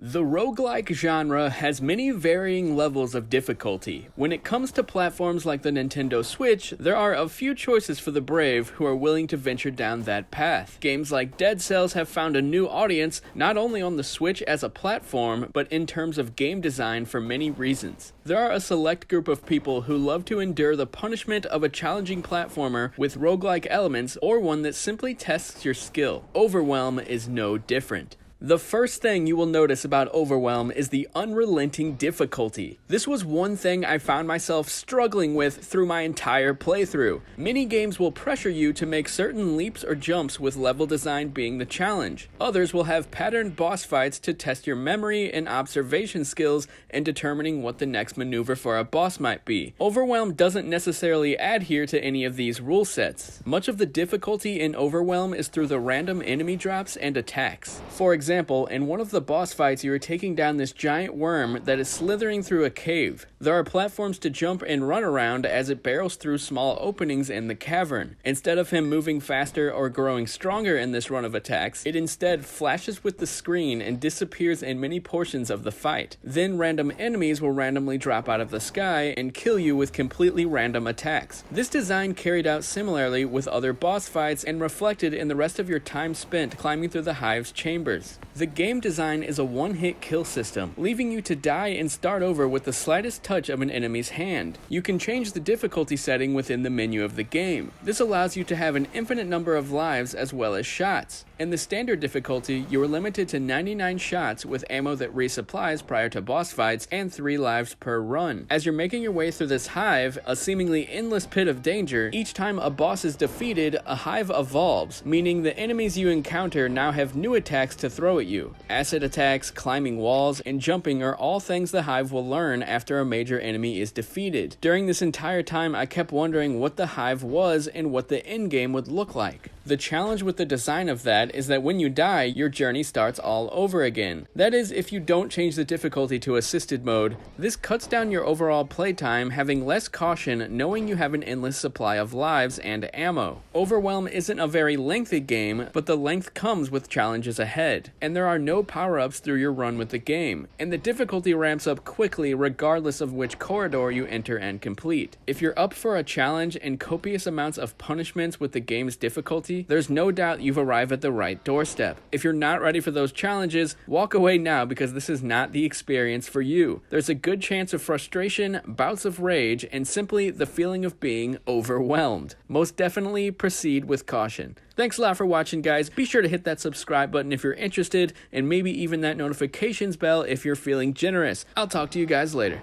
The roguelike genre has many varying levels of difficulty. When it comes to platforms like the Nintendo Switch, there are a few choices for the brave who are willing to venture down that path. Games like Dead Cells have found a new audience not only on the Switch as a platform, but in terms of game design for many reasons. There are a select group of people who love to endure the punishment of a challenging platformer with roguelike elements or one that simply tests your skill. Overwhelm is no different. The first thing you will notice about Overwhelm is the unrelenting difficulty. This was one thing I found myself struggling with through my entire playthrough. Many games will pressure you to make certain leaps or jumps with level design being the challenge. Others will have patterned boss fights to test your memory and observation skills in determining what the next maneuver for a boss might be. Overwhelm doesn't necessarily adhere to any of these rule sets. Much of the difficulty in Overwhelm is through the random enemy drops and attacks. For example, in one of the boss fights, you are taking down this giant worm that is slithering through a cave. There are platforms to jump and run around as it barrels through small openings in the cavern. Instead of him moving faster or growing stronger in this run of attacks, it instead flashes with the screen and disappears in many portions of the fight. Then random enemies will randomly drop out of the sky and kill you with completely random attacks. This design carried out similarly with other boss fights and reflected in the rest of your time spent climbing through the hive's chambers. The game design is a one-hit kill system, leaving you to die and start over with the slightest touch of an enemy's hand. You can change the difficulty setting within the menu of the game. This allows you to have an infinite number of lives as well as shots. In the standard difficulty, you are limited to 99 shots with ammo that resupplies prior to boss fights and 3 lives per run. As you're making your way through this hive, a seemingly endless pit of danger, each time a boss is defeated, a hive evolves, meaning the enemies you encounter now have new attacks to throw at you. Acid attacks, climbing walls, and jumping are all things the hive will learn after a major enemy is defeated. During this entire time, I kept wondering what the hive was and what the endgame would look like. The challenge with the design of that is that when you die, your journey starts all over again. That is, if you don't change the difficulty to assisted mode. This cuts down your overall playtime, having less caution knowing you have an endless supply of lives and ammo. Overwhelm isn't a very lengthy game, but the length comes with challenges ahead, and there are no power-ups through your run with the game, and the difficulty ramps up quickly regardless of which corridor you enter and complete. If you're up for a challenge and copious amounts of punishments with the game's difficulty, there's no doubt you've arrived at the right doorstep. If you're not ready for those challenges, walk away now because this is not the experience for you. There's a good chance of frustration, bouts of rage, and simply the feeling of being overwhelmed. Most definitely proceed with caution. Thanks a lot for watching, guys. Be sure to hit that subscribe button if you're interested, and maybe even that notifications bell if you're feeling generous. I'll talk to you guys later.